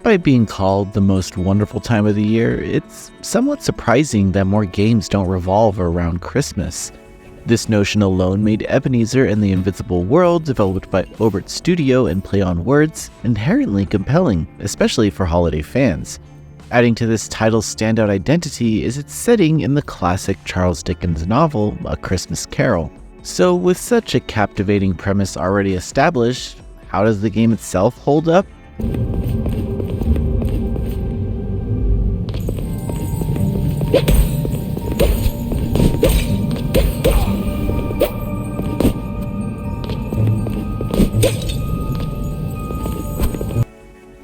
Despite being called the most wonderful time of the year, it's somewhat surprising that more games don't revolve around Christmas. This notion alone made Ebenezer and the Invisible World, developed by Obert Studio and Play on Words, inherently compelling, especially for holiday fans. Adding to this title's standout identity is its setting in the classic Charles Dickens novel, A Christmas Carol. So with such a captivating premise already established, how does the game itself hold up?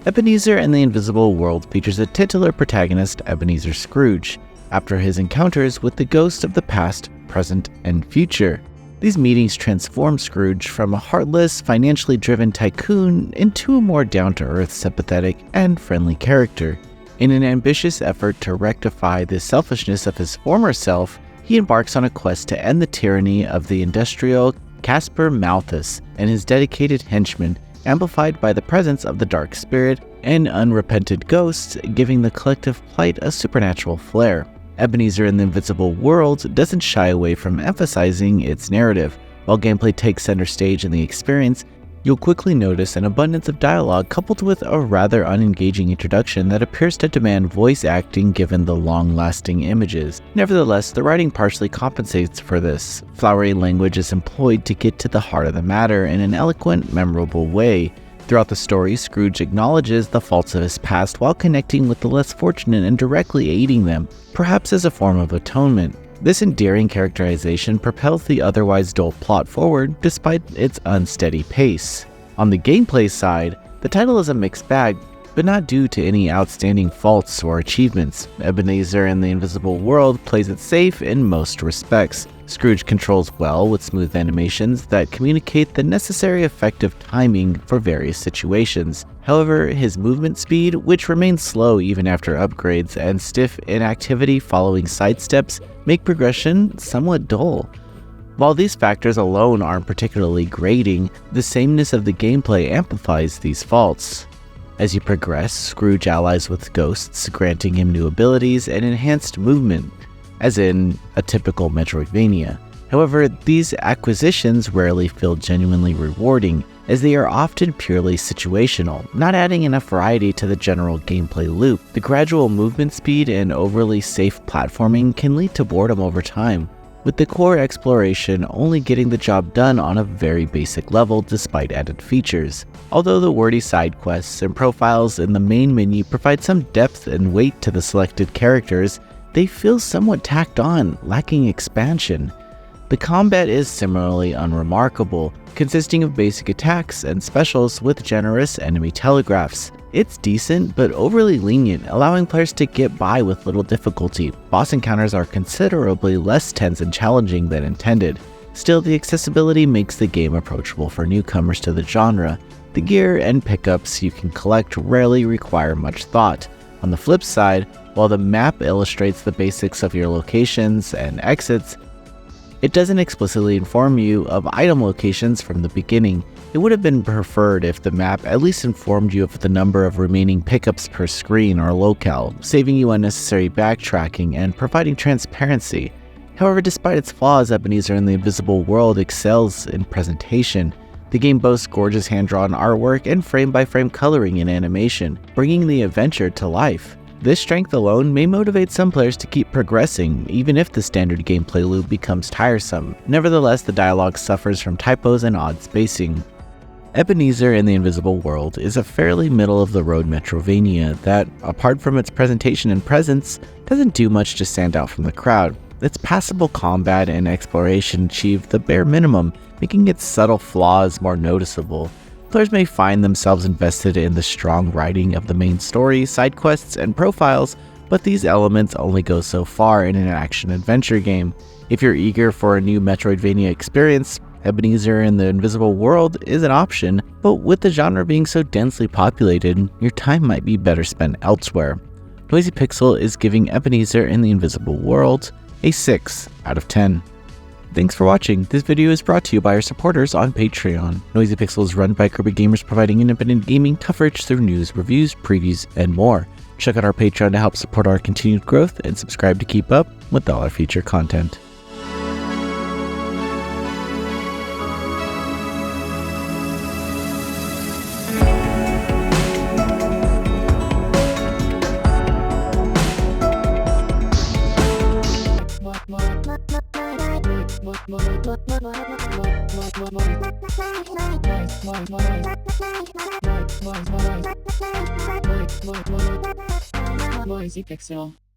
Ebenezer and the Invisible World features a titular protagonist, Ebenezer Scrooge, after his encounters with the ghosts of the past, present, and future. These meetings transform Scrooge from a heartless, financially driven tycoon into a more down-to-earth, sympathetic, and friendly character. In an ambitious effort to rectify the selfishness of his former self, he embarks on a quest to end the tyranny of the industrial Caspar Malthus and his dedicated henchmen, amplified by the presence of the dark spirit and unrepented ghosts, giving the collective plight a supernatural flair. Ebenezer and the Invisible World doesn't shy away from emphasizing its narrative. While gameplay takes center stage in the experience, you'll quickly notice an abundance of dialogue coupled with a rather unengaging introduction that appears to demand voice acting given the long-lasting images. Nevertheless, the writing partially compensates for this. Flowery language is employed to get to the heart of the matter in an eloquent, memorable way. Throughout the story, Scrooge acknowledges the faults of his past while connecting with the less fortunate and directly aiding them, perhaps as a form of atonement. This endearing characterization propels the otherwise dull plot forward despite its unsteady pace. On the gameplay side, the title is a mixed bag, but not due to any outstanding faults or achievements. Ebenezer and the Invisible World plays it safe in most respects. Scrooge controls well with smooth animations that communicate the necessary effective timing for various situations. However, his movement speed, which remains slow even after upgrades, and stiff inactivity following sidesteps make progression somewhat dull. While these factors alone aren't particularly grating, the sameness of the gameplay amplifies these faults. As you progress, Scrooge allies with ghosts, granting him new abilities and enhanced movement, as in a typical Metroidvania. However, these acquisitions rarely feel genuinely rewarding, as they are often purely situational, not adding enough variety to the general gameplay loop. The gradual movement speed and overly safe platforming can lead to boredom over time, with the core exploration only getting the job done on a very basic level despite added features. Although the wordy side quests and profiles in the main menu provide some depth and weight to the selected characters, they feel somewhat tacked on, lacking expansion. The combat is similarly unremarkable, consisting of basic attacks and specials with generous enemy telegraphs. It's decent, but overly lenient, allowing players to get by with little difficulty. Boss encounters are considerably less tense and challenging than intended. Still, the accessibility makes the game approachable for newcomers to the genre. The gear and pickups you can collect rarely require much thought. On the flip side, while the map illustrates the basics of your locations and exits, it doesn't explicitly inform you of item locations from the beginning. It would have been preferred if the map at least informed you of the number of remaining pickups per screen or locale, saving you unnecessary backtracking and providing transparency. However, despite its flaws, Ebenezer and the Invisible World excels in presentation. The game boasts gorgeous hand-drawn artwork and frame-by-frame coloring and animation, bringing the adventure to life. This strength alone may motivate some players to keep progressing, even if the standard gameplay loop becomes tiresome. Nevertheless, the dialogue suffers from typos and odd spacing. Ebenezer and the Invisible World is a fairly middle-of-the-road Metroidvania that, apart from its presentation and presence, doesn't do much to stand out from the crowd. Its passable combat and exploration achieve the bare minimum, making its subtle flaws more noticeable. Players may find themselves invested in the strong writing of the main story, side quests, and profiles, but these elements only go so far in an action-adventure game. If you're eager for a new Metroidvania experience, Ebenezer and the Invisible World is an option, but with the genre being so densely populated, your time might be better spent elsewhere. Noisy Pixel is giving Ebenezer and the Invisible World a 6 out of 10. Thanks for watching. This video is brought to you by our supporters on Patreon. Noisy Pixel is run by Kirby Gamers, providing independent gaming coverage through news, reviews, previews, and more. Check out our Patreon to help support our continued growth and subscribe to keep up with all our future content. Noisy Pixel.